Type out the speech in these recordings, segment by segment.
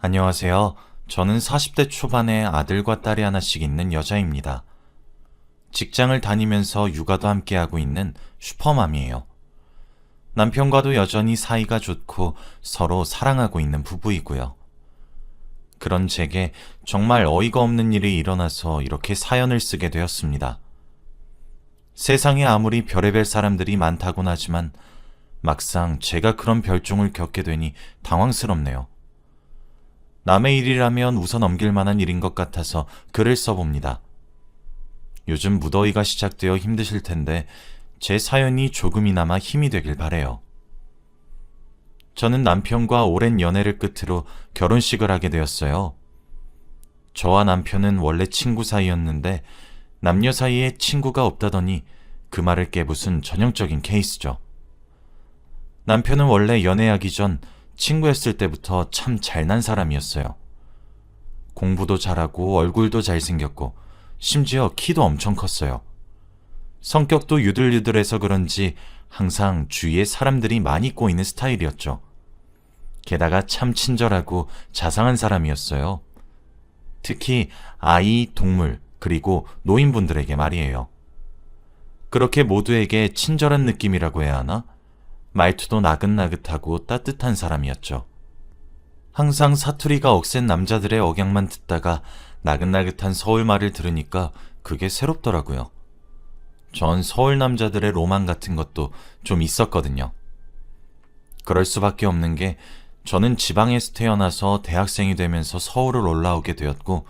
안녕하세요. 저는 40대 초반에 아들과 딸이 하나씩 있는 여자입니다. 직장을 다니면서 육아도 함께하고 있는 슈퍼맘이에요. 남편과도 여전히 사이가 좋고 서로 사랑하고 있는 부부이고요. 그런 제게 정말 어이가 없는 일이 일어나서 이렇게 사연을 쓰게 되었습니다. 세상에 아무리 별의별 사람들이 많다곤 하지만 막상 제가 그런 별종을 겪게 되니 당황스럽네요. 남의 일이라면 웃어 넘길 만한 일인 것 같아서 글을 써봅니다. 요즘 무더위가 시작되어 힘드실 텐데 제 사연이 조금이나마 힘이 되길 바래요. 저는 남편과 오랜 연애를 끝으로 결혼식을 하게 되었어요. 저와 남편은 원래 친구 사이였는데 남녀 사이에 친구가 없다더니 그 말을 깨부순 전형적인 케이스죠. 남편은 원래 연애하기 전 친구였을 때부터 참 잘난 사람이었어요. 공부도 잘하고 얼굴도 잘생겼고 심지어 키도 엄청 컸어요. 성격도 유들유들해서 그런지 항상 주위에 사람들이 많이 꼬이는 스타일이었죠. 게다가 참 친절하고 자상한 사람이었어요. 특히 아이, 동물, 그리고 노인분들에게 말이에요. 그렇게 모두에게 친절한 느낌이라고 해야 하나? 말투도 나긋나긋하고 따뜻한 사람이었죠. 항상 사투리가 억센 남자들의 억양만 듣다가 나긋나긋한 서울 말을 들으니까 그게 새롭더라고요. 전 서울 남자들의 로망 같은 것도 좀 있었거든요. 그럴 수밖에 없는 게 저는 지방에서 태어나서 대학생이 되면서 서울을 올라오게 되었고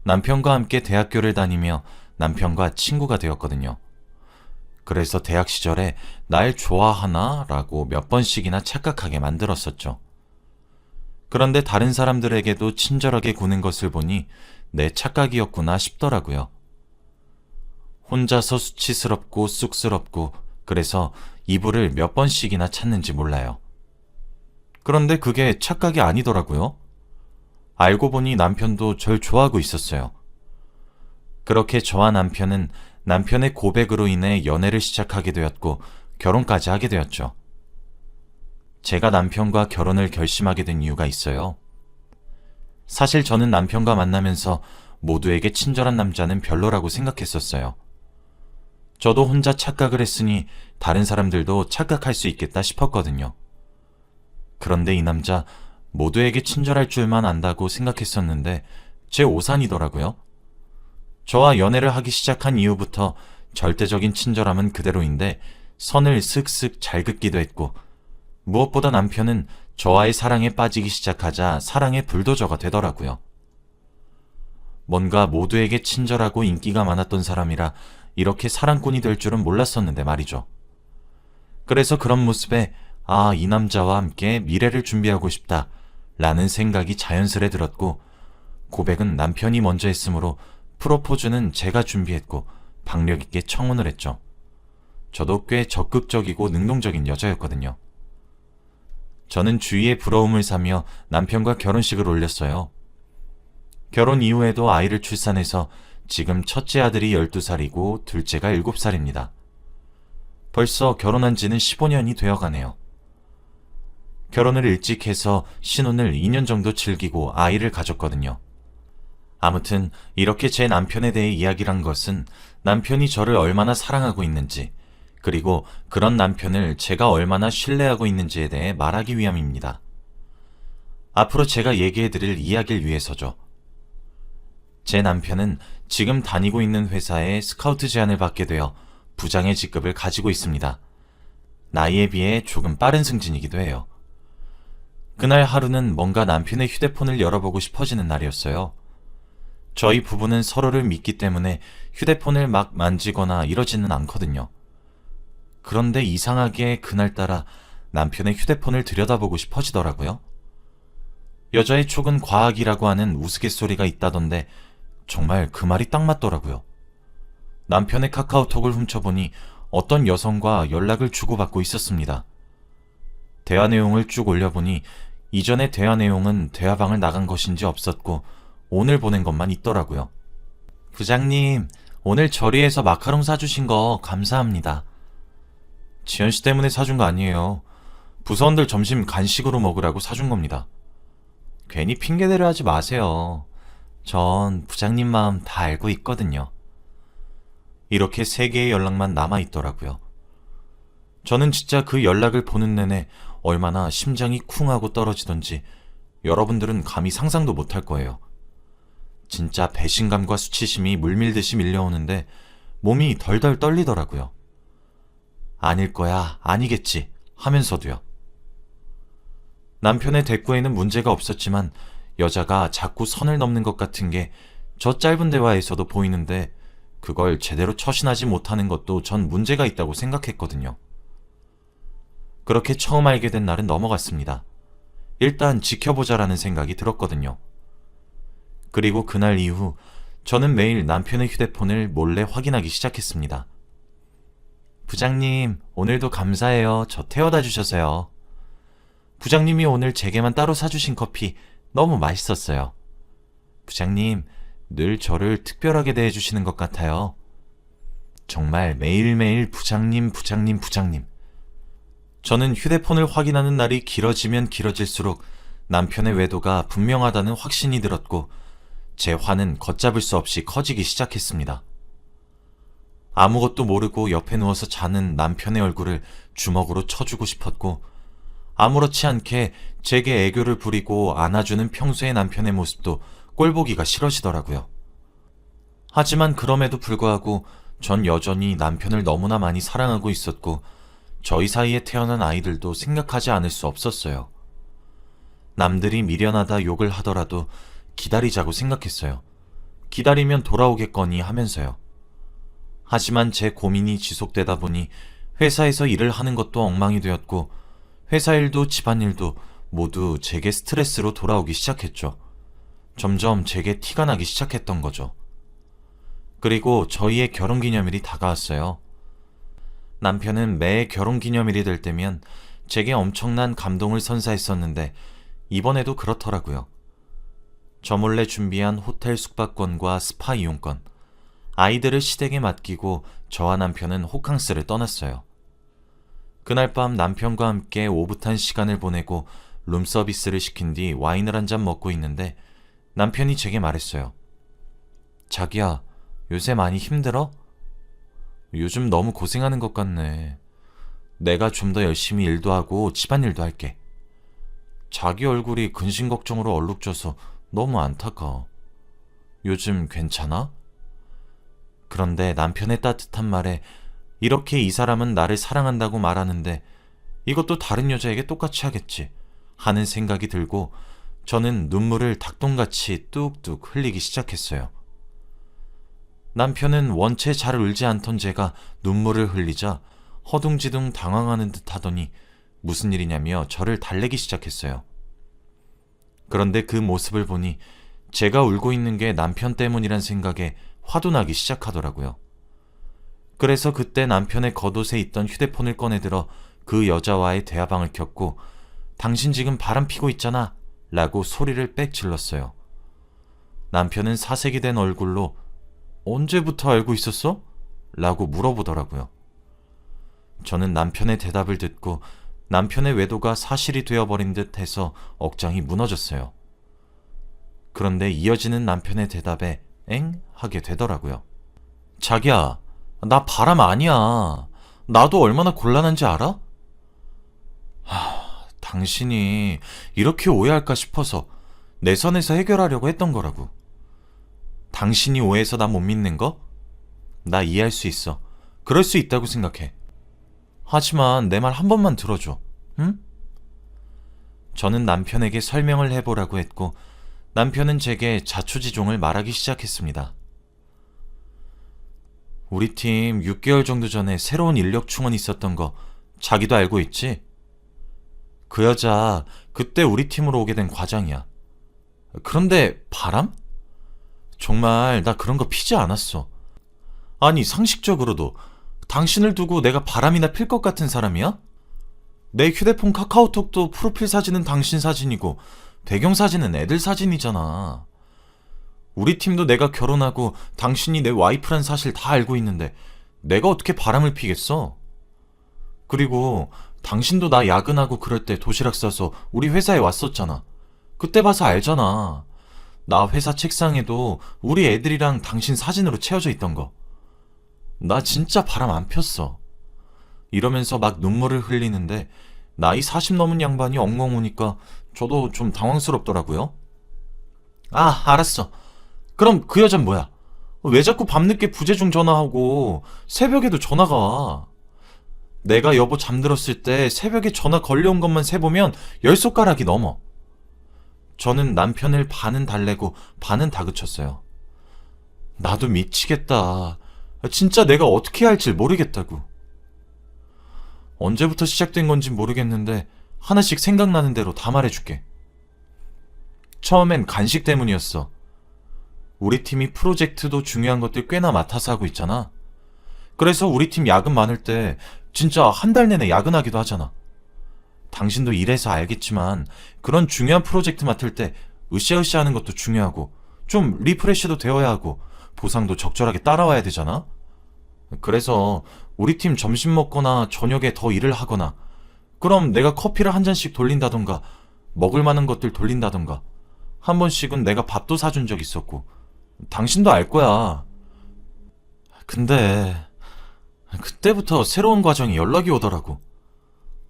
남편과 함께 대학교를 다니며 남편과 친구가 되었거든요. 그래서 대학 시절에 날 좋아하나? 라고 몇 번씩이나 착각하게 만들었었죠. 그런데 다른 사람들에게도 친절하게 구는 것을 보니 내 착각이었구나 싶더라고요. 혼자서 수치스럽고 쑥스럽고 그래서 이불을 몇 번씩이나 찾는지 몰라요. 그런데 그게 착각이 아니더라고요. 알고 보니 남편도 절 좋아하고 있었어요. 그렇게 저와 남편은 남편의 고백으로 인해 연애를 시작하게 되었고 결혼까지 하게 되었죠. 제가 남편과 결혼을 결심하게 된 이유가 있어요. 사실 저는 남편과 만나면서 모두에게 친절한 남자는 별로라고 생각했었어요. 저도 혼자 착각을 했으니 다른 사람들도 착각할 수 있겠다 싶었거든요. 그런데 이 남자 모두에게 친절할 줄만 안다고 생각했었는데 제 오산이더라고요. 저와 연애를 하기 시작한 이후부터 절대적인 친절함은 그대로인데 선을 슥슥 잘 긋기도 했고 무엇보다 남편은 저와의 사랑에 빠지기 시작하자 사랑의 불도저가 되더라고요. 뭔가 모두에게 친절하고 인기가 많았던 사람이라 이렇게 사랑꾼이 될 줄은 몰랐었는데 말이죠. 그래서 그런 모습에 이 남자와 함께 미래를 준비하고 싶다 라는 생각이 자연스레 들었고 고백은 남편이 먼저 했으므로 프로포즈는 제가 준비했고 박력 있게 청혼을 했죠. 저도 꽤 적극적이고 능동적인 여자였거든요. 저는 주위의 부러움을 사며 남편과 결혼식을 올렸어요. 결혼 이후에도 아이를 출산해서 지금 첫째 아들이 12살이고 둘째가 7살입니다. 벌써 결혼한 지는 15년이 되어가네요. 결혼을 일찍 해서 신혼을 2년 정도 즐기고 아이를 가졌거든요. 아무튼 이렇게 제 남편에 대해 이야기를 한 것은 남편이 저를 얼마나 사랑하고 있는지 그리고 그런 남편을 제가 얼마나 신뢰하고 있는지에 대해 말하기 위함입니다. 앞으로 제가 얘기해드릴 이야기를 위해서죠. 제 남편은 지금 다니고 있는 회사에 스카우트 제안을 받게 되어 부장의 직급을 가지고 있습니다. 나이에 비해 조금 빠른 승진이기도 해요. 그날 하루는 뭔가 남편의 휴대폰을 열어보고 싶어지는 날이었어요. 저희 부부는 서로를 믿기 때문에 휴대폰을 막 만지거나 이러지는 않거든요. 그런데 이상하게 그날따라 남편의 휴대폰을 들여다보고 싶어지더라고요. 여자의 촉은 과학이라고 하는 우스갯소리가 있다던데 정말 그 말이 딱 맞더라고요. 남편의 카카오톡을 훔쳐보니 어떤 여성과 연락을 주고받고 있었습니다. 대화 내용을 쭉 올려보니 이전의 대화 내용은 대화방을 나간 것인지 없었고 오늘 보낸 것만 있더라고요. 부장님, 오늘 저리에서 마카롱 사주신 거 감사합니다. 지연씨 때문에 사준 거 아니에요. 부서원들 점심 간식으로 먹으라고 사준 겁니다. 괜히 핑계대려 하지 마세요. 전 부장님 마음 다 알고 있거든요. 이렇게 3개의 연락만 남아있더라고요. 저는 진짜 그 연락을 보는 내내 얼마나 심장이 쿵하고 떨어지던지 여러분들은 감히 상상도 못할 거예요. 진짜 배신감과 수치심이 물밀듯이 밀려오는데 몸이 덜덜 떨리더라고요. 아닐 거야, 아니겠지 하면서도요. 남편의 대꾸에는 문제가 없었지만 여자가 자꾸 선을 넘는 것 같은 게 저 짧은 대화에서도 보이는데 그걸 제대로 처신하지 못하는 것도 전 문제가 있다고 생각했거든요. 그렇게 처음 알게 된 날은 넘어갔습니다. 일단 지켜보자라는 생각이 들었거든요. 그리고 그날 이후 저는 매일 남편의 휴대폰을 몰래 확인하기 시작했습니다. 부장님, 오늘도 감사해요. 저 태워다 주셔서요. 부장님이 오늘 제게만 따로 사주신 커피 너무 맛있었어요. 부장님, 늘 저를 특별하게 대해주시는 것 같아요. 정말 매일매일 부장님. 저는 휴대폰을 확인하는 날이 길어지면 길어질수록 남편의 외도가 분명하다는 확신이 들었고 제 화는 걷잡을 수 없이 커지기 시작했습니다. 아무것도 모르고 옆에 누워서 자는 남편의 얼굴을 주먹으로 쳐주고 싶었고 아무렇지 않게 제게 애교를 부리고 안아주는 평소의 남편의 모습도 꼴보기가 싫어지더라고요. 하지만 그럼에도 불구하고 전 여전히 남편을 너무나 많이 사랑하고 있었고 저희 사이에 태어난 아이들도 생각하지 않을 수 없었어요. 남들이 미련하다 욕을 하더라도 기다리자고 생각했어요. 기다리면 돌아오겠거니 하면서요. 하지만 제 고민이 지속되다 보니 회사에서 일을 하는 것도 엉망이 되었고 회사 일도 집안일도 모두 제게 스트레스로 돌아오기 시작했죠. 점점 제게 티가 나기 시작했던 거죠. 그리고 저희의 결혼기념일이 다가왔어요. 남편은 매 결혼기념일이 될 때면 제게 엄청난 감동을 선사했었는데 이번에도 그렇더라고요. 저 몰래 준비한 호텔 숙박권과 스파 이용권, 아이들을 시댁에 맡기고 저와 남편은 호캉스를 떠났어요. 그날 밤 남편과 함께 오붓한 시간을 보내고 룸서비스를 시킨 뒤 와인을 한 잔 먹고 있는데 남편이 제게 말했어요. 자기야, 요새 많이 힘들어? 요즘 너무 고생하는 것 같네. 내가 좀 더 열심히 일도 하고 집안일도 할게. 자기 얼굴이 근심 걱정으로 얼룩져서 너무 안타까워. 요즘 괜찮아? 그런데 남편의 따뜻한 말에 이렇게 이 사람은 나를 사랑한다고 말하는데 이것도 다른 여자에게 똑같이 하겠지 하는 생각이 들고 저는 눈물을 닭똥같이 뚝뚝 흘리기 시작했어요. 남편은 원체 잘 울지 않던 제가 눈물을 흘리자 허둥지둥 당황하는 듯 하더니 무슨 일이냐며 저를 달래기 시작했어요. 그런데 그 모습을 보니 제가 울고 있는 게 남편 때문이란 생각에 화도 나기 시작하더라고요. 그래서 그때 남편의 겉옷에 있던 휴대폰을 꺼내들어 그 여자와의 대화방을 켰고 당신 지금 바람 피고 있잖아 라고 소리를 빽 질렀어요. 남편은 사색이 된 얼굴로 언제부터 알고 있었어? 라고 물어보더라고요. 저는 남편의 대답을 듣고 남편의 외도가 사실이 되어버린 듯 해서 억장이 무너졌어요. 그런데 이어지는 남편의 대답에 엥? 하게 되더라고요. 자기야, 나 바람 아니야. 나도 얼마나 곤란한지 알아? 당신이 이렇게 오해할까 싶어서 내 선에서 해결하려고 했던 거라고. 당신이 오해해서 나 못 믿는 거? 나 이해할 수 있어. 그럴 수 있다고 생각해. 하지만 내 말 한 번만 들어줘. 응? 저는 남편에게 설명을 해보라고 했고 남편은 제게 자초지종을 말하기 시작했습니다. 우리 팀 6개월 정도 전에 새로운 인력 충원이 있었던 거 자기도 알고 있지? 그 여자 그때 우리 팀으로 오게 된 과장이야. 그런데 바람? 정말 나 그런 거 피지 않았어. 아니 상식적으로도 당신을 두고 내가 바람이나 필 것 같은 사람이야? 내 휴대폰 카카오톡도 프로필 사진은 당신 사진이고 배경 사진은 애들 사진이잖아. 우리 팀도 내가 결혼하고 당신이 내 와이프란 사실 다 알고 있는데 내가 어떻게 바람을 피겠어? 그리고 당신도 나 야근하고 그럴 때 도시락 싸서 우리 회사에 왔었잖아. 그때 봐서 알잖아. 나 회사 책상에도 우리 애들이랑 당신 사진으로 채워져 있던 거. 나 진짜 바람 안 폈어. 이러면서 막 눈물을 흘리는데 나이 40 넘은 양반이 엉엉 우니까 저도 좀 당황스럽더라고요. 아, 알았어. 그럼 그 여잔 뭐야? 왜 자꾸 밤늦게 부재중 전화하고 새벽에도 전화가 와? 내가 여보 잠들었을 때 새벽에 전화 걸려온 것만 세보면 10손가락이 넘어. 저는 남편을 반은 달래고 반은 다그쳤어요. 나도 미치겠다. 진짜 내가 어떻게 해야 할지 모르겠다고. 언제부터 시작된 건지 모르겠는데 하나씩 생각나는 대로 다 말해줄게. 처음엔 간식 때문이었어. 우리 팀이 프로젝트도 중요한 것들 꽤나 맡아서 하고 있잖아. 그래서 우리 팀 야근 많을 때 진짜 한 달 내내 야근하기도 하잖아. 당신도 일해서 알겠지만 그런 중요한 프로젝트 맡을 때 으쌰으쌰 하는 것도 중요하고 좀 리프레시도 되어야 하고 보상도 적절하게 따라와야 되잖아. 그래서 우리 팀 점심 먹거나 저녁에 더 일을 하거나 그럼 내가 커피를 한 잔씩 돌린다던가 먹을 만한 것들 돌린다던가 한 번씩은 내가 밥도 사준 적 있었고 당신도 알 거야. 근데 그때부터 새로운 과정이 연락이 오더라고.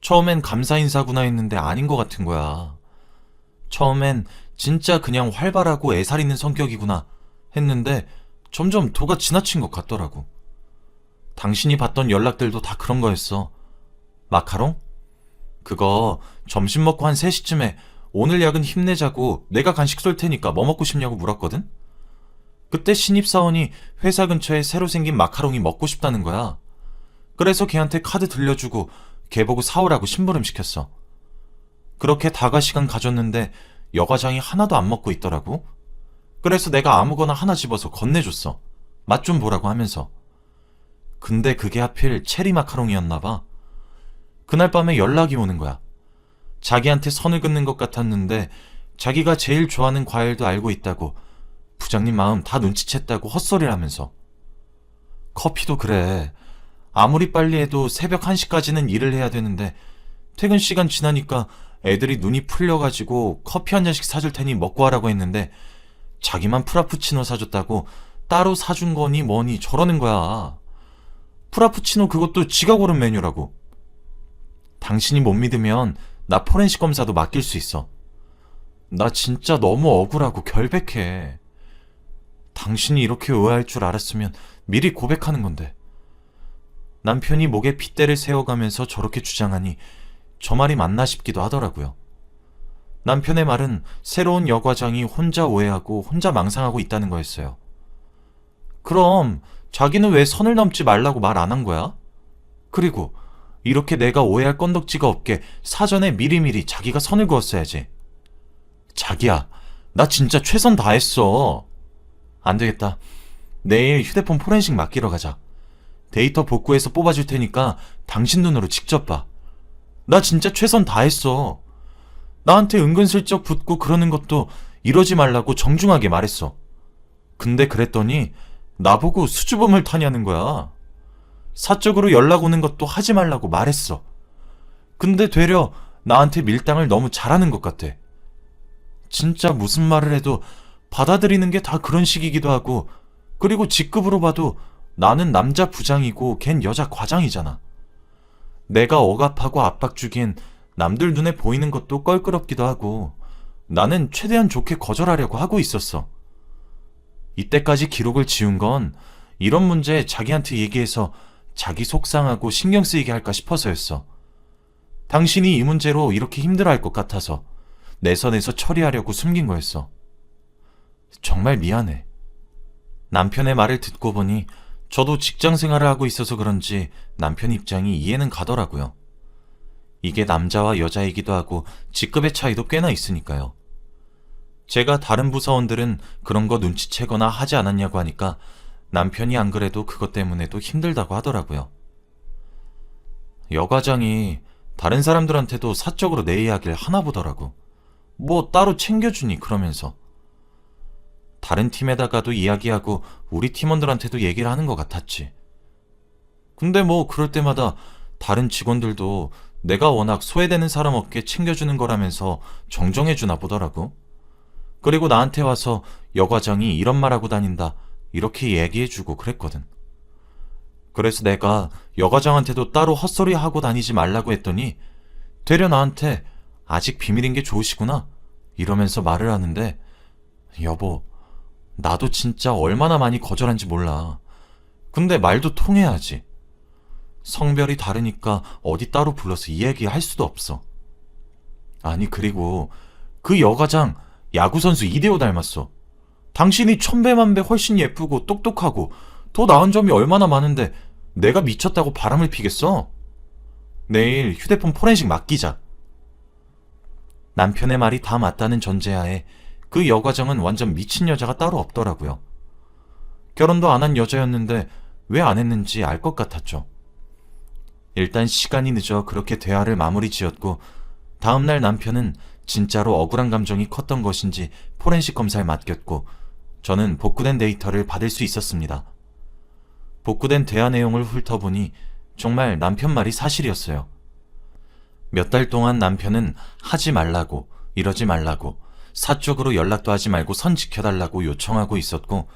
처음엔 감사 인사구나 했는데 아닌 것 같은 거야. 처음엔 진짜 그냥 활발하고 애살 있는 성격이구나 했는데 점점 도가 지나친 것 같더라고. 당신이 받던 연락들도 다 그런 거였어. 마카롱? 그거 점심 먹고 한 3시쯤에 오늘 야근 힘내자고 내가 간식 쏠 테니까 뭐 먹고 싶냐고 물었거든? 그때 신입사원이 회사 근처에 새로 생긴 마카롱이 먹고 싶다는 거야. 그래서 걔한테 카드 들려주고 걔 보고 사오라고 심부름 시켰어. 그렇게 다가 시간 가졌는데 여과장이 하나도 안 먹고 있더라고. 그래서 내가 아무거나 하나 집어서 건네줬어. 맛 좀 보라고 하면서. 근데 그게 하필 체리 마카롱이었나 봐. 그날 밤에 연락이 오는 거야. 자기한테 선을 긋는 것 같았는데 자기가 제일 좋아하는 과일도 알고 있다고 부장님 마음 다 눈치챘다고 헛소리를 하면서. 커피도 그래. 아무리 빨리 해도 새벽 1시까지는 일을 해야 되는데 퇴근 시간 지나니까 애들이 눈이 풀려가지고 커피 한 잔씩 사줄 테니 먹고 하라고 했는데 자기만 프라푸치노 사줬다고 따로 사준 거니 뭐니 저러는 거야. 프라푸치노 그것도 지가 고른 메뉴라고. 당신이 못 믿으면 나 포렌식 검사도 맡길 수 있어. 나 진짜 너무 억울하고 결백해. 당신이 이렇게 의아할 줄 알았으면 미리 고백하는 건데. 남편이 목에 핏대를 세워가면서 저렇게 주장하니 저 말이 맞나 싶기도 하더라고요. 남편의 말은 새로운 여과장이 혼자 오해하고 혼자 망상하고 있다는 거였어요. 그럼 자기는 왜 선을 넘지 말라고 말 안 한 거야? 그리고 이렇게 내가 오해할 건덕지가 없게 사전에 미리미리 자기가 선을 그었어야지. 자기야, 나 진짜 최선 다했어. 안 되겠다. 내일 휴대폰 포렌식 맡기러 가자. 데이터 복구해서 뽑아줄 테니까 당신 눈으로 직접 봐. 나 진짜 최선 다했어. 나한테 은근슬쩍 붙고 그러는 것도 이러지 말라고 정중하게 말했어. 근데 그랬더니 나보고 수줍음을 타냐는 거야. 사적으로 연락 오는 것도 하지 말라고 말했어. 근데 되려 나한테 밀당을 너무 잘하는 것 같아. 진짜 무슨 말을 해도 받아들이는 게 다 그런 식이기도 하고, 그리고 직급으로 봐도 나는 남자 부장이고 걘 여자 과장이잖아. 내가 억압하고 압박 주기엔 남들 눈에 보이는 것도 껄끄럽기도 하고 나는 최대한 좋게 거절하려고 하고 있었어. 이때까지 기록을 지운 건 이런 문제 자기한테 얘기해서 자기 속상하고 신경 쓰이게 할까 싶어서였어. 당신이 이 문제로 이렇게 힘들어할 것 같아서 내 선에서 처리하려고 숨긴 거였어. 정말 미안해. 남편의 말을 듣고 보니 저도 직장 생활을 하고 있어서 그런지 남편 입장이 이해는 가더라고요. 이게 남자와 여자이기도 하고 직급의 차이도 꽤나 있으니까요. 제가 다른 부서원들은 그런 거 눈치채거나 하지 않았냐고 하니까 남편이 안 그래도 그것 때문에도 힘들다고 하더라고요. 여과장이 다른 사람들한테도 사적으로 내 이야기를 하나 보더라고. 뭐 따로 챙겨주니 그러면서. 다른 팀에다가도 이야기하고 우리 팀원들한테도 얘기를 하는 것 같았지. 근데 뭐 그럴 때마다 다른 직원들도 내가 워낙 소외되는 사람 없게 챙겨주는 거라면서 정정해주나 보더라고. 그리고 나한테 와서 여과장이 이런 말하고 다닌다 이렇게 얘기해주고 그랬거든. 그래서 내가 여과장한테도 따로 헛소리 하고 다니지 말라고 했더니 되려 나한테 아직 비밀인 게 좋으시구나 이러면서 말을 하는데, 여보, 나도 진짜 얼마나 많이 거절한지 몰라. 근데 말도 통해야지. 성별이 다르니까 어디 따로 불러서 이야기 할 수도 없어. 아니, 그리고 그 여과장 야구선수 이대호 닮았어. 당신이 천배만배 훨씬 예쁘고 똑똑하고 더 나은 점이 얼마나 많은데 내가 미쳤다고 바람을 피겠어? 내일 휴대폰 포렌식 맡기자. 남편의 말이 다 맞다는 전제하에 그 여과장은 완전 미친 여자가 따로 없더라고요. 결혼도 안 한 여자였는데 왜 안 했는지 알 것 같았죠. 일단 시간이 늦어 그렇게 대화를 마무리 지었고, 다음날 남편은 진짜로 억울한 감정이 컸던 것인지 포렌식 검사에 맡겼고, 저는 복구된 데이터를 받을 수 있었습니다. 복구된 대화 내용을 훑어보니 정말 남편 말이 사실이었어요. 몇 달 동안 남편은 하지 말라고, 이러지 말라고, 사적으로 연락도 하지 말고 선 지켜달라고 요청하고 있었고,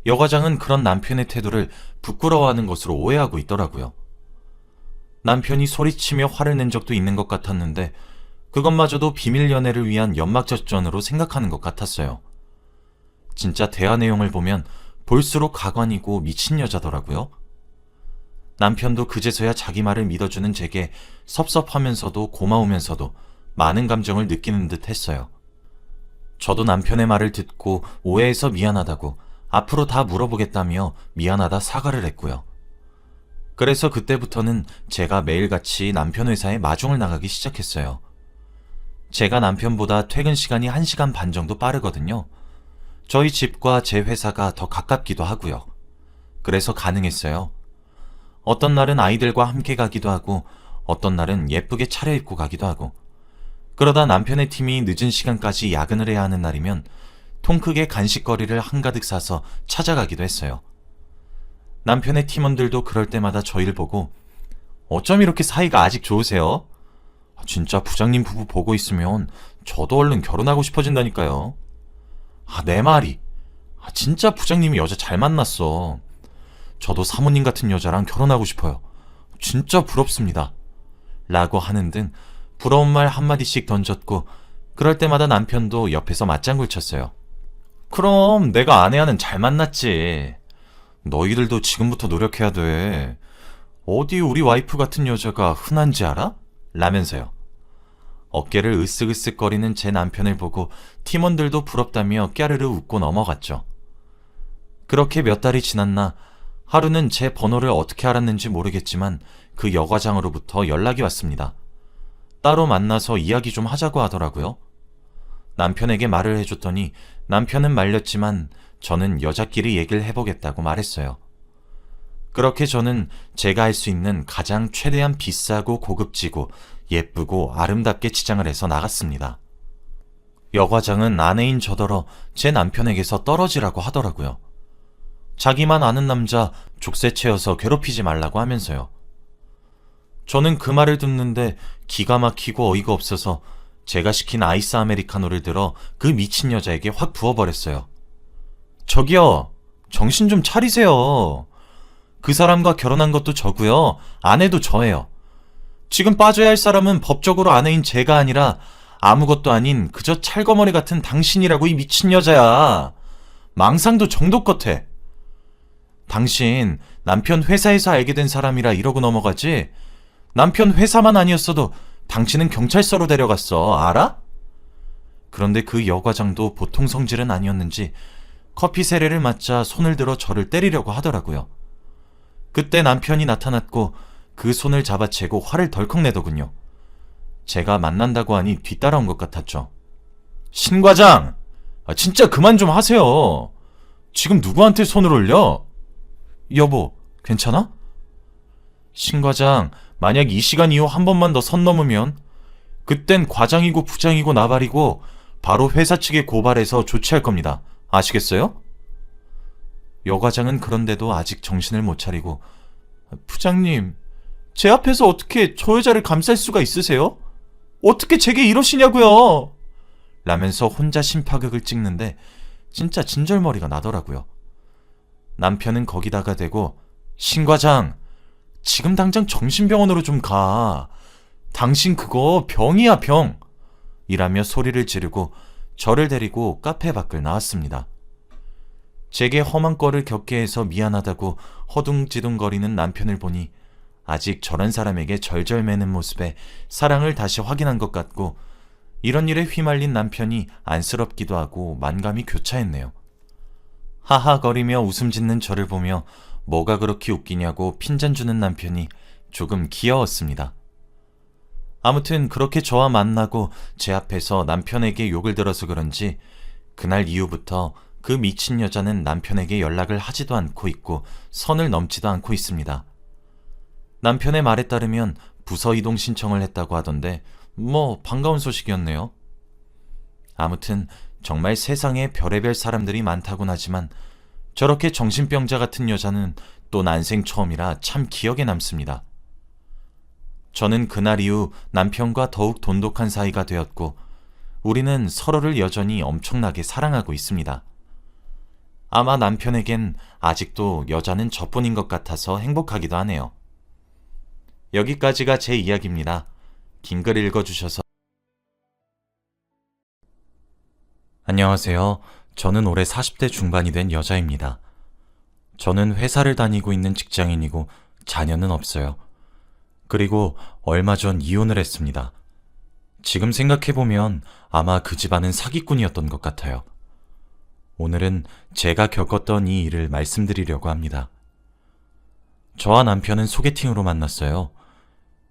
여과장은 그런 남편의 태도를 부끄러워하는 것으로 오해하고 있더라고요. 남편이 소리치며 화를 낸 적도 있는 것 같았는데 그것마저도 비밀 연애를 위한 연막작전으로 생각하는 것 같았어요. 진짜 대화 내용을 보면 볼수록 가관이고 미친 여자더라고요. 남편도 그제서야 자기 말을 믿어주는 제게 섭섭하면서도 고마우면서도 많은 감정을 느끼는 듯 했어요. 저도 남편의 말을 듣고 오해해서 미안하다고, 앞으로 다 물어보겠다며 미안하다 사과를 했고요. 그래서 그때부터는 제가 매일같이 남편 회사에 마중을 나가기 시작했어요. 제가 남편보다 퇴근 시간이 1시간 반 정도 빠르거든요. 저희 집과 제 회사가 더 가깝기도 하고요. 그래서 가능했어요. 어떤 날은 아이들과 함께 가기도 하고 어떤 날은 예쁘게 차려입고 가기도 하고, 그러다 남편의 팀이 늦은 시간까지 야근을 해야 하는 날이면 통 크게 간식거리를 한가득 사서 찾아가기도 했어요. 남편의 팀원들도 그럴 때마다 저희를 보고 어쩜 이렇게 사이가 아직 좋으세요? 진짜 부장님 부부 보고 있으면 저도 얼른 결혼하고 싶어진다니까요. 내 말이. 진짜 부장님이 여자 잘 만났어. 저도 사모님 같은 여자랑 결혼하고 싶어요. 진짜 부럽습니다. 라고 하는 등 부러운 말 한마디씩 던졌고, 그럴 때마다 남편도 옆에서 맞장구를 쳤어요. 그럼 내가 아내와는 잘 만났지. 너희들도 지금부터 노력해야 돼. 어디 우리 와이프 같은 여자가 흔한지 알아? 라면서요. 어깨를 으쓱으쓱거리는 제 남편을 보고 팀원들도 부럽다며 깨르르 웃고 넘어갔죠. 그렇게 몇 달이 지났나 하루는 제 번호를 어떻게 알았는지 모르겠지만 그 여과장으로부터 연락이 왔습니다. 따로 만나서 이야기 좀 하자고 하더라고요. 남편에게 말을 해줬더니 남편은 말렸지만 저는 여자끼리 얘기를 해보겠다고 말했어요. 그렇게 저는 제가 할 수 있는 가장 최대한 비싸고 고급지고 예쁘고 아름답게 치장을 해서 나갔습니다. 여과장은 아내인 저더러 제 남편에게서 떨어지라고 하더라고요. 자기만 아는 남자 족쇄채여서 괴롭히지 말라고 하면서요. 저는 그 말을 듣는데 기가 막히고 어이가 없어서 제가 시킨 아이스 아메리카노를 들어 그 미친 여자에게 확 부어버렸어요. 저기요, 정신 좀 차리세요. 그 사람과 결혼한 것도 저고요. 아내도 저예요. 지금 빠져야 할 사람은 법적으로 아내인 제가 아니라 아무것도 아닌 그저 찰거머리 같은 당신이라고, 이 미친 여자야. 망상도 정도 같아. 당신 남편 회사에서 알게 된 사람이라 이러고 넘어가지, 남편 회사만 아니었어도 당신은 경찰서로 데려갔어. 알아? 그런데 그 여과장도 보통 성질은 아니었는지 커피 세례를 맞자 손을 들어 저를 때리려고 하더라고요. 그때 남편이 나타났고 그 손을 잡아채고 화를 덜컥 내더군요. 제가 만난다고 하니 뒤따라온 것 같았죠. 신 과장! 진짜 그만 좀 하세요. 지금 누구한테 손을 올려? 여보, 괜찮아? 신 과장, 만약 이 시간 이후 한 번만 더 선 넘으면 그땐 과장이고 부장이고 나발이고 바로 회사 측에 고발해서 조치할 겁니다. 아시겠어요? 여과장은 그런데도 아직 정신을 못 차리고, 부장님, 제 앞에서 어떻게 저 여자를 감쌀 수가 있으세요? 어떻게 제게 이러시냐고요? 라면서 혼자 심파극을 찍는데 진짜 진절머리가 나더라고요. 남편은 거기다가 대고 신 과장, 지금 당장 정신병원으로 좀 가. 당신 그거 병이야, 병. 이라며 소리를 지르고 저를 데리고 카페 밖을 나왔습니다. 제게 험한 꼴을 겪게 해서 미안하다고 허둥지둥거리는 남편을 보니 아직 저런 사람에게 절절매는 모습에 사랑을 다시 확인한 것 같고, 이런 일에 휘말린 남편이 안쓰럽기도 하고 만감이 교차했네요. 하하거리며 웃음 짓는 저를 보며 뭐가 그렇게 웃기냐고 핀잔 주는 남편이 조금 귀여웠습니다. 아무튼 그렇게 저와 만나고 제 앞에서 남편에게 욕을 들어서 그런지 그날 이후부터 그 미친 여자는 남편에게 연락을 하지도 않고 있고 선을 넘지도 않고 있습니다. 남편의 말에 따르면 부서 이동 신청을 했다고 하던데 반가운 소식이었네요. 아무튼 정말 세상에 별의별 사람들이 많다곤 하지만 저렇게 정신병자 같은 여자는 또 난생 처음이라 참 기억에 남습니다. 저는 그날 이후 남편과 더욱 돈독한 사이가 되었고 우리는 서로를 여전히 엄청나게 사랑하고 있습니다. 아마 남편에겐 아직도 여자는 저뿐인 것 같아서 행복하기도 하네요. 여기까지가 제 이야기입니다. 긴 글 읽어주셔서 안녕하세요. 저는 올해 40대 중반이 된 여자입니다. 저는 회사를 다니고 있는 직장인이고 자녀는 없어요. 그리고 얼마 전 이혼을 했습니다. 지금 생각해보면 아마 그 집안은 사기꾼이었던 것 같아요. 오늘은 제가 겪었던 이 일을 말씀드리려고 합니다. 저와 남편은 소개팅으로 만났어요.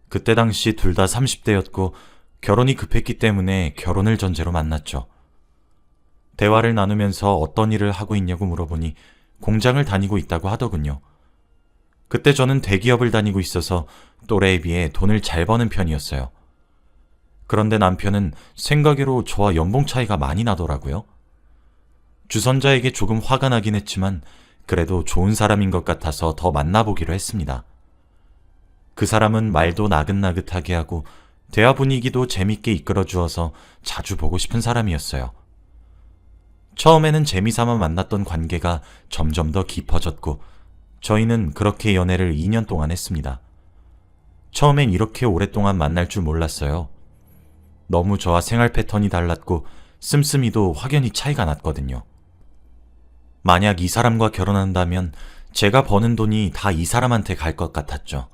그때 당시 둘 다 30대였고 결혼이 급했기 때문에 결혼을 전제로 만났죠. 대화를 나누면서 어떤 일을 하고 있냐고 물어보니 공장을 다니고 있다고 하더군요. 그때 저는 대기업을 다니고 있어서 또래에 비해 돈을 잘 버는 편이었어요. 그런데 남편은 생각외로 저와 연봉 차이가 많이 나더라고요. 주선자에게 조금 화가 나긴 했지만 그래도 좋은 사람인 것 같아서 더 만나보기로 했습니다. 그 사람은 말도 나긋나긋하게 하고 대화 분위기도 재밌게 이끌어주어서 자주 보고 싶은 사람이었어요. 처음에는 재미삼아 만났던 관계가 점점 더 깊어졌고 저희는 그렇게 연애를 2년 동안 했습니다. 처음엔 이렇게 오랫동안 만날 줄 몰랐어요. 너무 저와 생활 패턴이 달랐고 씀씀이도 확연히 차이가 났거든요. 만약 이 사람과 결혼한다면 제가 버는 돈이 다 이 사람한테 갈 것 같았죠.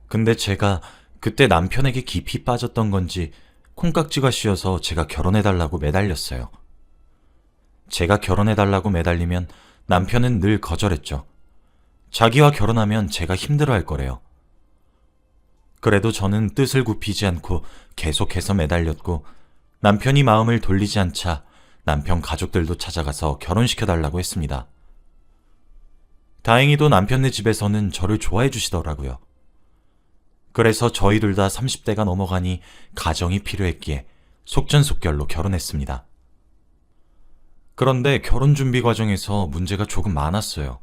근데 제가 그때 남편에게 깊이 빠졌던 건지 콩깍지가 씌어서 제가 결혼해달라고 매달렸어요. 제가 결혼해달라고 매달리면 남편은 늘 거절했죠. 자기와 결혼하면 제가 힘들어할 거래요. 그래도 저는 뜻을 굽히지 않고 계속해서 매달렸고 남편이 마음을 돌리지 않자 남편 가족들도 찾아가서 결혼시켜달라고 했습니다. 다행히도 남편네 집에서는 저를 좋아해 주시더라고요. 그래서 저희 둘 다 30대가 넘어가니 가정이 필요했기에 속전속결로 결혼했습니다. 그런데 결혼 준비 과정에서 문제가 조금 많았어요.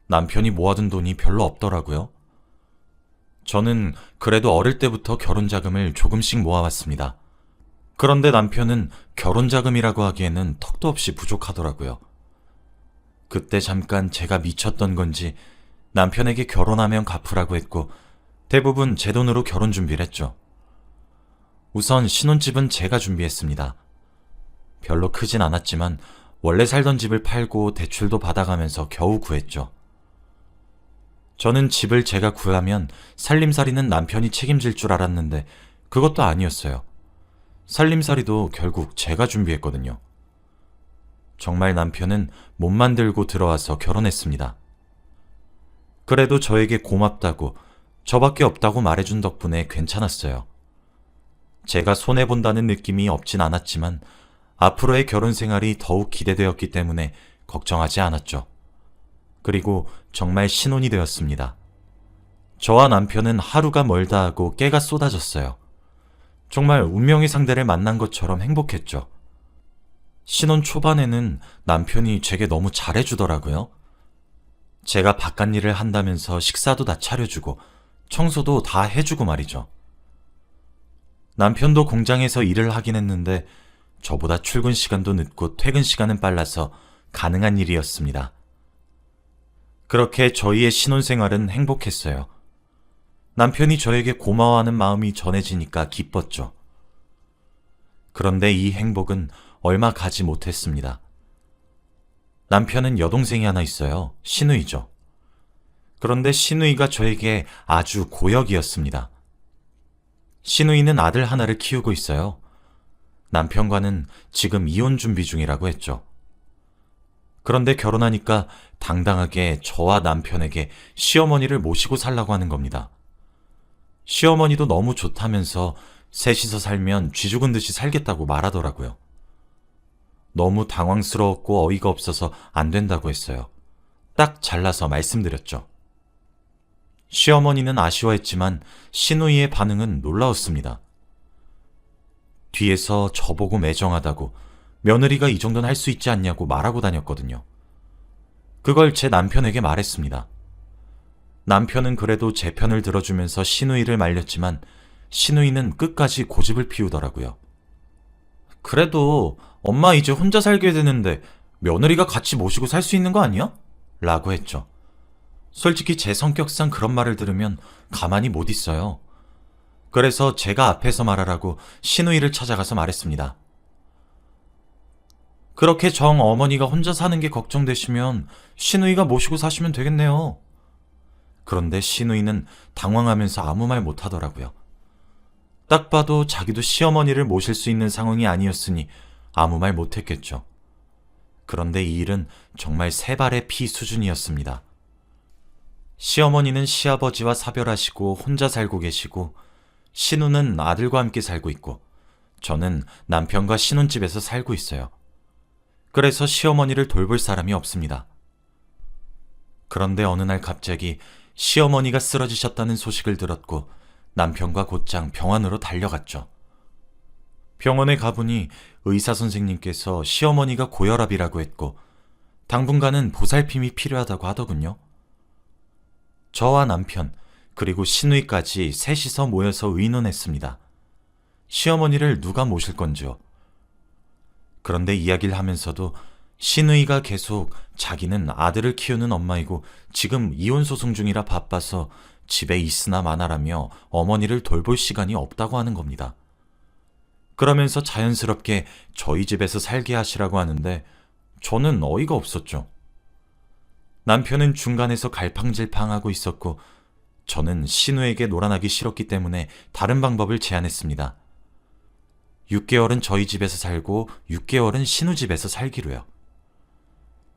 남편이 모아둔 돈이 별로 없더라고요. 저는 그래도 어릴 때부터 결혼 자금을 조금씩 모아왔습니다. 그런데 남편은 결혼 자금이라고 하기에는 턱도 없이 부족하더라고요. 그때 잠깐 제가 미쳤던 건지 남편에게 결혼하면 갚으라고 했고 대부분 제 돈으로 결혼 준비를 했죠. 우선 신혼집은 제가 준비했습니다. 별로 크진 않았지만 원래 살던 집을 팔고 대출도 받아가면서 겨우 구했죠. 저는 집을 제가 구하면 살림살이는 남편이 책임질 줄 알았는데 그것도 아니었어요. 살림살이도 결국 제가 준비했거든요. 정말 남편은 몸만 들고 들어와서 결혼했습니다. 그래도 저에게 고맙다고 저밖에 없다고 말해준 덕분에 괜찮았어요. 제가 손해본다는 느낌이 없진 않았지만 앞으로의 결혼 생활이 더욱 기대되었기 때문에 걱정하지 않았죠. 그리고 정말 신혼이 되었습니다. 저와 남편은 하루가 멀다 하고 깨가 쏟아졌어요. 정말 운명의 상대를 만난 것처럼 행복했죠. 신혼 초반에는 남편이 제게 너무 잘해주더라고요. 제가 바깥일을 한다면서 식사도 다 차려주고 청소도 다 해주고 말이죠. 남편도 공장에서 일을 하긴 했는데 저보다 출근 시간도 늦고 퇴근 시간은 빨라서 가능한 일이었습니다. 그렇게 저희의 신혼생활은 행복했어요. 남편이 저에게 고마워하는 마음이 전해지니까 기뻤죠. 그런데 이 행복은 얼마 가지 못했습니다. 남편은 여동생이 하나 있어요. 시누이죠. 그런데 시누이가 저에게 아주 고역이었습니다. 시누이는 아들 하나를 키우고 있어요. 남편과는 지금 이혼 준비 중이라고 했죠. 그런데 결혼하니까 당당하게 저와 남편에게 시어머니를 모시고 살라고 하는 겁니다. 시어머니도 너무 좋다면서 셋이서 살면 쥐 죽은 듯이 살겠다고 말하더라고요. 너무 당황스러웠고 어이가 없어서 안 된다고 했어요. 딱 잘라서 말씀드렸죠. 시어머니는 아쉬워했지만 시누이의 반응은 놀라웠습니다. 뒤에서 저보고 매정하다고 며느리가 이 정도는 할 수 있지 않냐고 말하고 다녔거든요. 그걸 제 남편에게 말했습니다. 남편은 그래도 제 편을 들어주면서 시누이를 말렸지만 시누이는 끝까지 고집을 피우더라고요. 그래도 엄마 이제 혼자 살게 되는데 며느리가 같이 모시고 살 수 있는 거 아니야? 라고 했죠. 솔직히 제 성격상 그런 말을 들으면 가만히 못 있어요. 그래서 제가 앞에서 말하라고 시누이를 찾아가서 말했습니다. 그렇게 정 어머니가 혼자 사는 게 걱정되시면 시누이가 모시고 사시면 되겠네요. 그런데 시누이는 당황하면서 아무 말 못하더라고요. 딱 봐도 자기도 시어머니를 모실 수 있는 상황이 아니었으니 아무 말 못했겠죠. 그런데 이 일은 정말 세 발의 피 수준이었습니다. 시어머니는 시아버지와 사별하시고 혼자 살고 계시고 시누는 아들과 함께 살고 있고 저는 남편과 신혼집에서 살고 있어요. 그래서 시어머니를 돌볼 사람이 없습니다. 그런데 어느 날 갑자기 시어머니가 쓰러지셨다는 소식을 들었고 남편과 곧장 병원으로 달려갔죠. 병원에 가보니 의사 선생님께서 시어머니가 고혈압이라고 했고 당분간은 보살핌이 필요하다고 하더군요. 저와 남편 그리고 시누이까지 셋이서 모여서 의논했습니다. 시어머니를 누가 모실 건지요. 그런데 이야기를 하면서도 시누이가 계속 자기는 아들을 키우는 엄마이고 지금 이혼 소송 중이라 바빠서 집에 있으나 마나라며 어머니를 돌볼 시간이 없다고 하는 겁니다. 그러면서 자연스럽게 저희 집에서 살게 하시라고 하는데 저는 어이가 없었죠. 남편은 중간에서 갈팡질팡하고 있었고 저는 시누에게 놀아나기 싫었기 때문에 다른 방법을 제안했습니다. 6개월은 저희 집에서 살고 6개월은 시누 집에서 살기로요.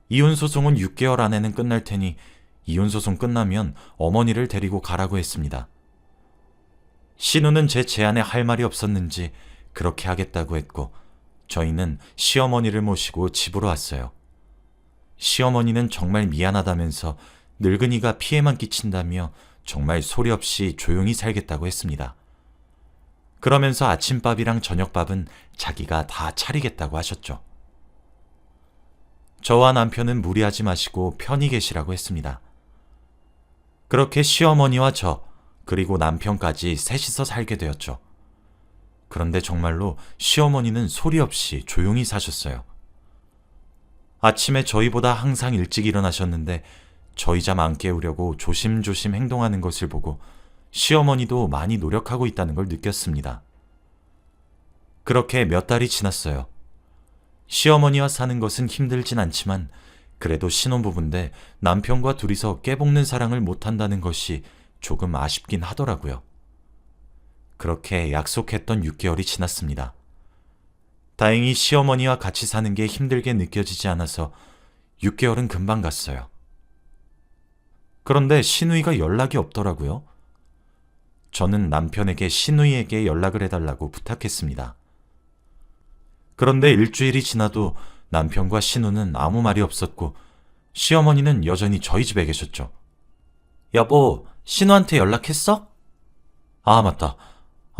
이혼 소송은 6개월 안에는 끝날 테니 이혼 소송 끝나면 어머니를 데리고 가라고 했습니다. 시누는 제 제안에 할 말이 없었는지 그렇게 하겠다고 했고 저희는 시어머니를 모시고 집으로 왔어요. 시어머니는 정말 미안하다면서 늙은이가 피해만 끼친다며 정말 소리 없이 조용히 살겠다고 했습니다. 그러면서 아침밥이랑 저녁밥은 자기가 다 차리겠다고 하셨죠. 저와 남편은 무리하지 마시고 편히 계시라고 했습니다. 그렇게 시어머니와 저, 그리고 남편까지 셋이서 살게 되었죠. 그런데 정말로 시어머니는 소리 없이 조용히 사셨어요. 아침에 저희보다 항상 일찍 일어나셨는데 저희 잠 안 깨우려고 조심조심 행동하는 것을 보고 시어머니도 많이 노력하고 있다는 걸 느꼈습니다. 그렇게 몇 달이 지났어요. 시어머니와 사는 것은 힘들진 않지만 그래도 신혼부부인데 남편과 둘이서 깨볶는 사랑을 못한다는 것이 조금 아쉽긴 하더라고요. 그렇게 약속했던 6개월이 지났습니다. 다행히 시어머니와 같이 사는 게 힘들게 느껴지지 않아서 6개월은 금방 갔어요. 그런데 시누이가 연락이 없더라고요. 저는 남편에게 시누이에게 연락을 해달라고 부탁했습니다. 그런데 일주일이 지나도 남편과 시누는 아무 말이 없었고 시어머니는 여전히 저희 집에 계셨죠. 여보, 시누한테 연락했어? 아, 맞다.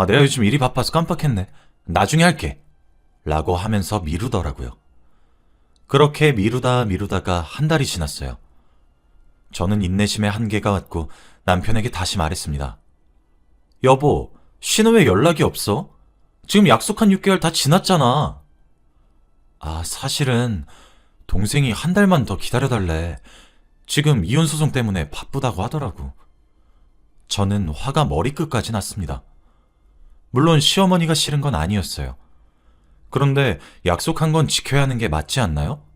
내가 요즘 일이 바빠서 깜빡했네. 나중에 할게. 라고 하면서 미루더라고요. 그렇게 미루다가 한 달이 지났어요. 저는 인내심의 한계가 왔고 남편에게 다시 말했습니다. 여보, 시누 왜 연락이 없어? 지금 약속한 6개월 다 지났잖아. 아, 사실은 동생이 한 달만 더 기다려달래. 지금 이혼 소송 때문에 바쁘다고 하더라고. 저는 화가 머리끝까지 났습니다. 물론 시어머니가 싫은 건 아니었어요. 그런데 약속한 건 지켜야 하는 게 맞지 않나요?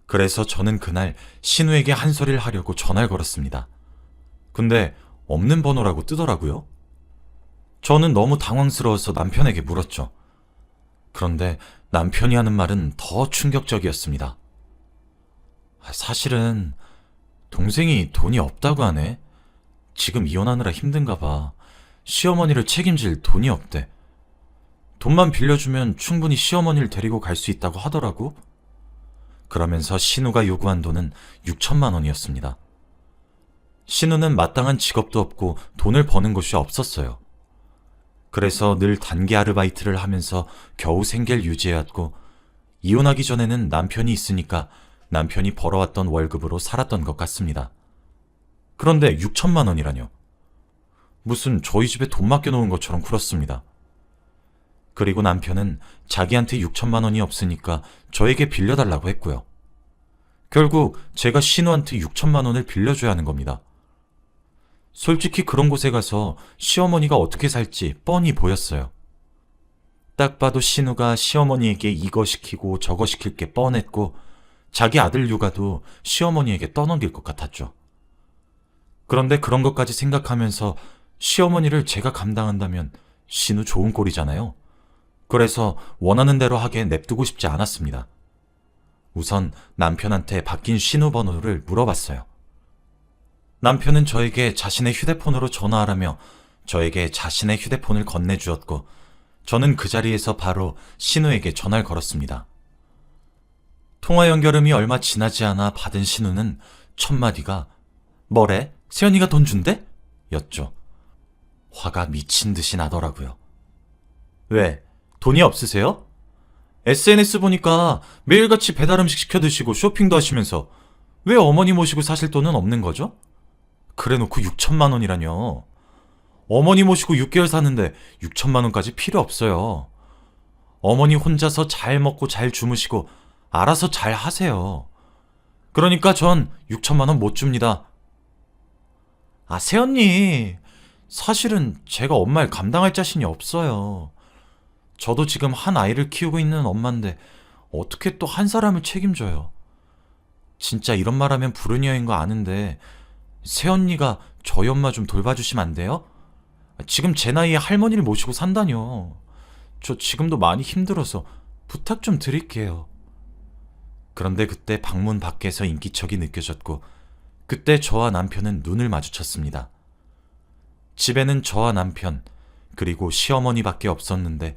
그래서 저는 그날 신우에게 한 소리를 하려고 전화를 걸었습니다. 근데 없는 번호라고 뜨더라고요. 저는 너무 당황스러워서 남편에게 물었죠. 그런데 남편이 하는 말은 더 충격적이었습니다. 사실은 동생이 돈이 없다고 하네. 지금 이혼하느라 힘든가 봐. 시어머니를 책임질 돈이 없대. 돈만 빌려주면 충분히 시어머니를 데리고 갈 수 있다고 하더라고. 그러면서 신우가 요구한 돈은 6천만 원이었습니다. 신우는 마땅한 직업도 없고 돈을 버는 곳이 없었어요. 그래서 늘 단기 아르바이트를 하면서 겨우 생계를 유지해왔고, 이혼하기 전에는 남편이 있으니까 남편이 벌어왔던 월급으로 살았던 것 같습니다. 그런데 6천만 원이라뇨. 무슨 저희 집에 돈 맡겨놓은 것처럼 굴었습니다. 그리고 남편은 자기한테 6천만 원이 없으니까 저에게 빌려달라고 했고요. 결국 제가 신우한테 6천만 원을 빌려줘야 하는 겁니다. 솔직히 그런 곳에 가서 시어머니가 어떻게 살지 뻔히 보였어요. 딱 봐도 신우가 시어머니에게 이거 시키고 저거 시킬 게 뻔했고, 자기 아들 육아도 시어머니에게 떠넘길 것 같았죠. 그런데 그런 것까지 생각하면서 시어머니를 제가 감당한다면 신우 좋은 꼴이잖아요. 그래서 원하는 대로 하게 냅두고 싶지 않았습니다. 우선 남편한테 바뀐 신우 번호를 물어봤어요. 남편은 저에게 자신의 휴대폰으로 전화하라며 저에게 자신의 휴대폰을 건네주었고, 저는 그 자리에서 바로 신우에게 전화를 걸었습니다. 통화 연결음이 얼마 지나지 않아 받은 신우는 첫 마디가 "뭐래? 세연이가 돈 준대?" 였죠. 화가 미친 듯이 나더라고요. 왜? 돈이 없으세요? SNS 보니까 매일같이 배달음식 시켜 드시고 쇼핑도 하시면서 왜 어머니 모시고 사실 돈은 없는 거죠? 그래놓고 6천만 원이라뇨. 어머니 모시고 6개월 사는데 6천만 원까지 필요 없어요. 어머니 혼자서 잘 먹고 잘 주무시고 알아서 잘 하세요. 그러니까 전 6천만 원 못 줍니다. 아, 새언니. 사실은 제가 엄마를 감당할 자신이 없어요. 저도 지금 한 아이를 키우고 있는 엄마인데 어떻게 또 한 사람을 책임져요. 진짜 이런 말하면 불효녀인 거 아는데 새언니가 저희 엄마 좀 돌봐주시면 안 돼요? 지금 제 나이에 할머니를 모시고 산다뇨. 저 지금도 많이 힘들어서 부탁 좀 드릴게요. 그런데 그때 방문 밖에서 인기척이 느껴졌고, 그때 저와 남편은 눈을 마주쳤습니다. 집에는 저와 남편, 그리고 시어머니밖에 없었는데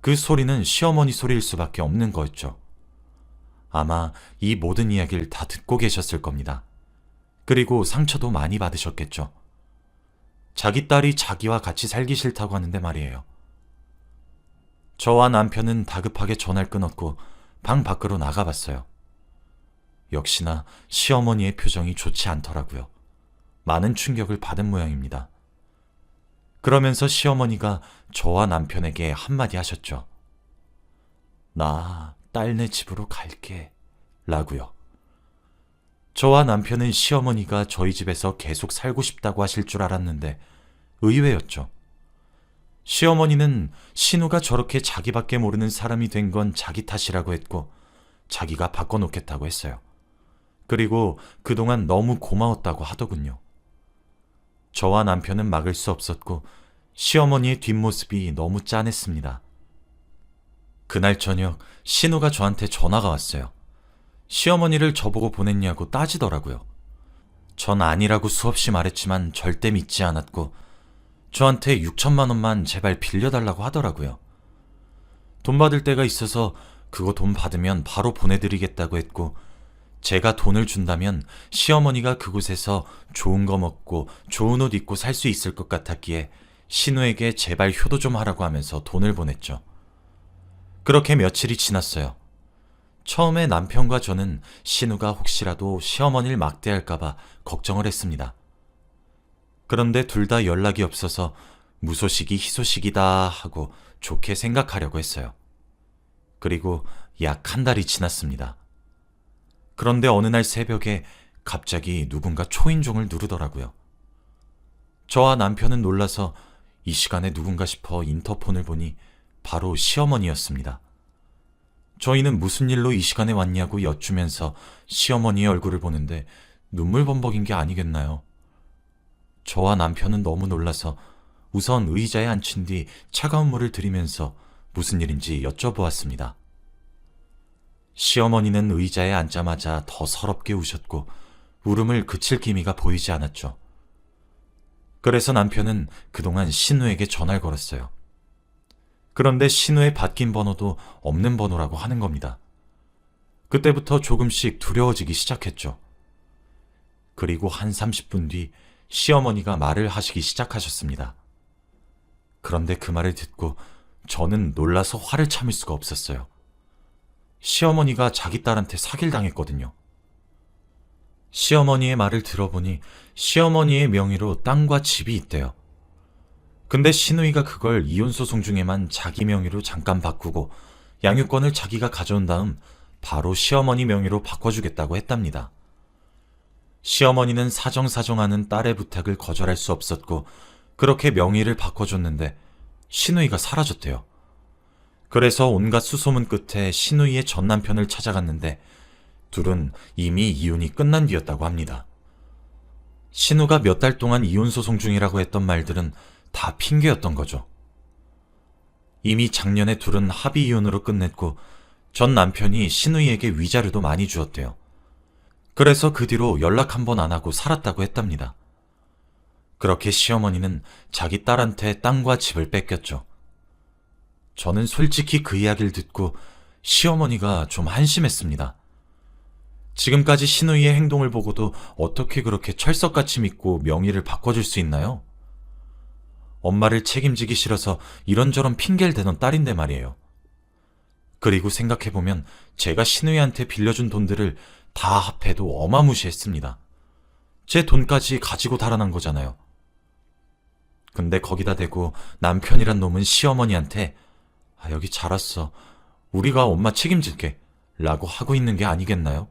그 소리는 시어머니 소리일 수밖에 없는 거였죠. 아마 이 모든 이야기를 다 듣고 계셨을 겁니다. 그리고 상처도 많이 받으셨겠죠. 자기 딸이 자기와 같이 살기 싫다고 하는데 말이에요. 저와 남편은 다급하게 전화를 끊었고 방 밖으로 나가봤어요. 역시나 시어머니의 표정이 좋지 않더라고요. 많은 충격을 받은 모양입니다. 그러면서 시어머니가 저와 남편에게 한마디 하셨죠. "나 딸네 집으로 갈게" 라고요. 저와 남편은 시어머니가 저희 집에서 계속 살고 싶다고 하실 줄 알았는데 의외였죠. 시어머니는 신우가 저렇게 자기밖에 모르는 사람이 된 건 자기 탓이라고 했고, 자기가 바꿔놓겠다고 했어요. 그리고 그동안 너무 고마웠다고 하더군요. 저와 남편은 막을 수 없었고 시어머니의 뒷모습이 너무 짠했습니다. 그날 저녁 신우가 저한테 전화가 왔어요. 시어머니를 저보고 보냈냐고 따지더라고요. 전 아니라고 수없이 말했지만 절대 믿지 않았고 저한테 6천만 원만 제발 빌려달라고 하더라고요. 돈 받을 때가 있어서 그거 돈 받으면 바로 보내드리겠다고 했고, 제가 돈을 준다면 시어머니가 그곳에서 좋은 거 먹고 좋은 옷 입고 살 수 있을 것 같았기에 신우에게 제발 효도 좀 하라고 하면서 돈을 보냈죠. 그렇게 며칠이 지났어요. 처음에 남편과 저는 신우가 혹시라도 시어머니를 막대할까봐 걱정을 했습니다. 그런데 둘 다 연락이 없어서 무소식이 희소식이다 하고 좋게 생각하려고 했어요. 그리고 약 한 달이 지났습니다. 그런데 어느 날 새벽에 갑자기 누군가 초인종을 누르더라고요. 저와 남편은 놀라서 이 시간에 누군가 싶어 인터폰을 보니 바로 시어머니였습니다. 저희는 무슨 일로 이 시간에 왔냐고 여쭈면서 시어머니의 얼굴을 보는데 눈물 범벅인 게 아니겠나요? 저와 남편은 너무 놀라서 우선 의자에 앉힌 뒤 차가운 물을 들이면서 무슨 일인지 여쭤보았습니다. 시어머니는 의자에 앉자마자 더 서럽게 우셨고 울음을 그칠 기미가 보이지 않았죠. 그래서 남편은 그동안 신우에게 전화를 걸었어요. 그런데 신우의 바뀐 번호도 없는 번호라고 하는 겁니다. 그때부터 조금씩 두려워지기 시작했죠. 그리고 한 30분 뒤 시어머니가 말을 하시기 시작하셨습니다. 그런데 그 말을 듣고 저는 놀라서 화를 참을 수가 없었어요. 시어머니가 자기 딸한테 사기를 당했거든요. 시어머니의 말을 들어보니 시어머니의 명의로 땅과 집이 있대요. 근데 신우이가 그걸 이혼소송 중에만 자기 명의로 잠깐 바꾸고 양육권을 자기가 가져온 다음 바로 시어머니 명의로 바꿔주겠다고 했답니다. 시어머니는 사정사정하는 딸의 부탁을 거절할 수 없었고 그렇게 명의를 바꿔줬는데 신우이가 사라졌대요. 그래서 온갖 수소문 끝에 신우이의 전 남편을 찾아갔는데 둘은 이미 이혼이 끝난 뒤였다고 합니다. 신우가 몇 달 동안 이혼소송 중이라고 했던 말들은 다 핑계였던 거죠. 이미 작년에 둘은 합의 이혼으로 끝냈고 전 남편이 신우이에게 위자료도 많이 주었대요. 그래서 그 뒤로 연락 한 번 안 하고 살았다고 했답니다. 그렇게 시어머니는 자기 딸한테 땅과 집을 뺏겼죠. 저는 솔직히 그 이야기를 듣고 시어머니가 좀 한심했습니다. 지금까지 신우이의 행동을 보고도 어떻게 그렇게 철석같이 믿고 명의를 바꿔줄 수 있나요? 엄마를 책임지기 싫어서 이런저런 핑계를 대던 딸인데 말이에요. 그리고 생각해보면 제가 신우이한테 빌려준 돈들을 다 합해도 어마무시했습니다. 제 돈까지 가지고 달아난 거잖아요. 근데 거기다 대고 남편이란 놈은 시어머니한테 여기 잘 왔어. 우리가 엄마 책임질게 라고 하고 있는 게 아니겠나요?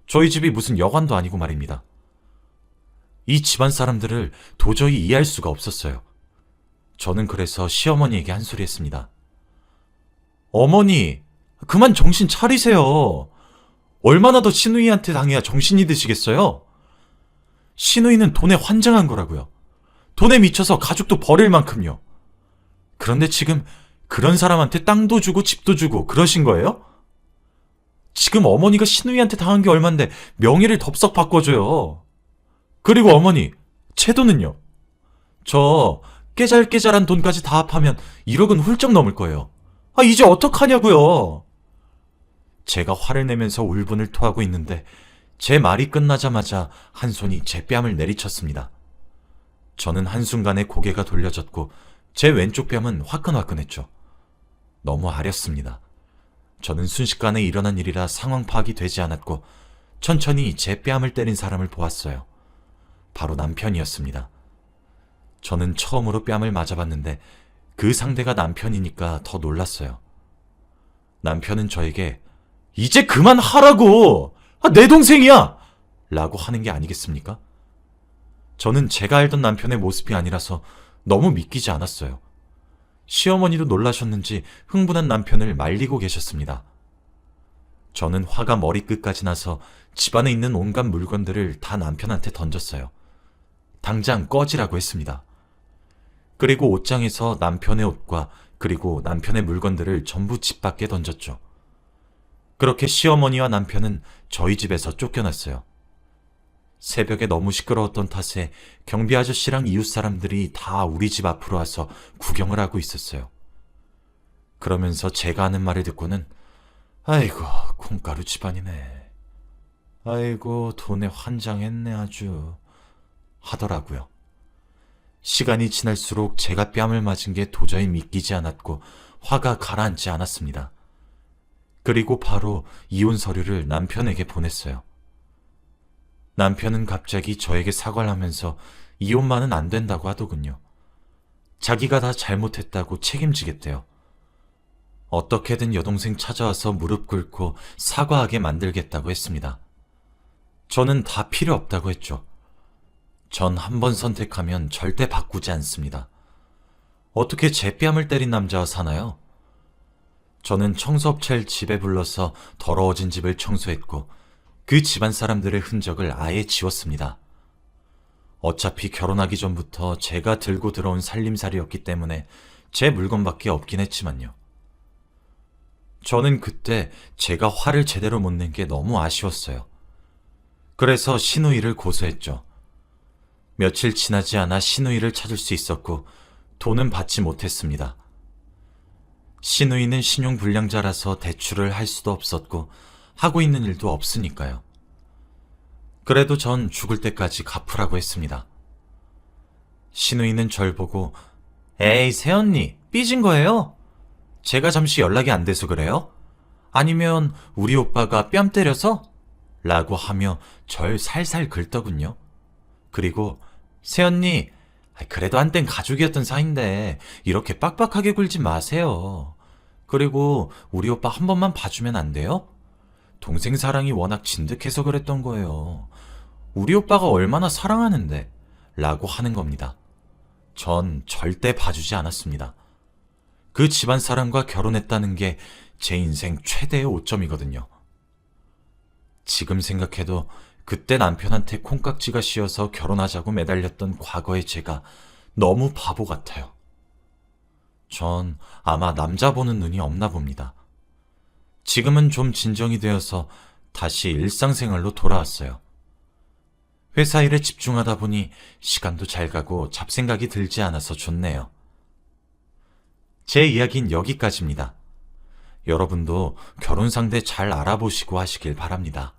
저희 집이 무슨 여관도 아니고 말입니다. 이 집안 사람들을 도저히 이해할 수가 없었어요. 저는 그래서 시어머니에게 한 소리 했습니다. 어머니, 그만 정신 차리세요. 얼마나 더 신우이한테 당해야 정신이 드시겠어요? 신우이는 돈에 환장한 거라고요. 돈에 미쳐서 가족도 버릴 만큼요. 그런데 지금 그런 사람한테 땅도 주고 집도 주고 그러신 거예요? 지금 어머니가 신우이한테 당한 게 얼만데 명의를 덥석 바꿔줘요. 그리고 어머니, 제 돈은요? 저 깨잘깨잘한 돈까지 다 합하면 1억은 훌쩍 넘을 거예요. 이제 어떡하냐고요? 제가 화를 내면서 울분을 토하고 있는데 제 말이 끝나자마자 한 손이 제 뺨을 내리쳤습니다. 저는 한순간에 고개가 돌려졌고 제 왼쪽 뺨은 화끈화끈했죠. 너무 아렸습니다. 저는 순식간에 일어난 일이라 상황 파악이 되지 않았고 천천히 제 뺨을 때린 사람을 보았어요. 바로 남편이었습니다. 저는 처음으로 뺨을 맞아봤는데 그 상대가 남편이니까 더 놀랐어요. 남편은 저에게 이제 그만하라고! 내 동생이야! 라고 하는 게 아니겠습니까? 저는 제가 알던 남편의 모습이 아니라서 너무 믿기지 않았어요. 시어머니도 놀라셨는지 흥분한 남편을 말리고 계셨습니다. 저는 화가 머리끝까지 나서 집안에 있는 온갖 물건들을 다 남편한테 던졌어요. 당장 꺼지라고 했습니다. 그리고 옷장에서 남편의 옷과 그리고 남편의 물건들을 전부 집 밖에 던졌죠. 그렇게 시어머니와 남편은 저희 집에서 쫓겨났어요. 새벽에 너무 시끄러웠던 탓에 경비 아저씨랑 이웃 사람들이 다 우리 집 앞으로 와서 구경을 하고 있었어요. 그러면서 제가 하는 말을 듣고는 아이고 콩가루 집안이네. 아이고 돈에 환장했네 아주 하더라고요. 시간이 지날수록 제가 뺨을 맞은 게 도저히 믿기지 않았고 화가 가라앉지 않았습니다. 그리고 바로 이혼 서류를 남편에게 보냈어요. 남편은 갑자기 저에게 사과를 하면서 이혼만은 안 된다고 하더군요. 자기가 다 잘못했다고 책임지겠대요. 어떻게든 여동생 찾아와서 무릎 꿇고 사과하게 만들겠다고 했습니다. 저는 다 필요 없다고 했죠. 전 한 번 선택하면 절대 바꾸지 않습니다. 어떻게 제 뺨을 때린 남자와 사나요? 저는 청소업체를 집에 불러서 더러워진 집을 청소했고 그 집안 사람들의 흔적을 아예 지웠습니다. 어차피 결혼하기 전부터 제가 들고 들어온 살림살이였기 때문에 제 물건밖에 없긴 했지만요. 저는 그때 제가 화를 제대로 못 낸 게 너무 아쉬웠어요. 그래서 신우이를 고소했죠. 며칠 지나지 않아 신우이를 찾을 수 있었고 돈은 받지 못했습니다. 신우이는 신용불량자라서 대출을 할 수도 없었고 하고 있는 일도 없으니까요. 그래도 전 죽을 때까지 갚으라고 했습니다. 신우이는 절 보고 에이 새언니 삐진 거예요? 제가 잠시 연락이 안 돼서 그래요? 아니면 우리 오빠가 뺨 때려서? 라고 하며 절 살살 긁더군요. 그리고 새언니 그래도 한땐 가족이었던 사이인데 이렇게 빡빡하게 굴지 마세요. 그리고 우리 오빠 한 번만 봐주면 안 돼요? 동생 사랑이 워낙 진득해서 그랬던 거예요. 우리 오빠가 얼마나 사랑하는데 라고 하는 겁니다. 전 절대 봐주지 않았습니다. 그 집안 사람과 결혼했다는 게 제 인생 최대의 오점이거든요. 지금 생각해도 그때 남편한테 콩깍지가 씌어서 결혼하자고 매달렸던 과거의 제가 너무 바보 같아요. 전 아마 남자 보는 눈이 없나 봅니다. 지금은 좀 진정이 되어서 다시 일상생활로 돌아왔어요. 회사 일에 집중하다 보니 시간도 잘 가고 잡생각이 들지 않아서 좋네요. 제 이야기는 여기까지입니다. 여러분도 결혼 상대 잘 알아보시고 하시길 바랍니다.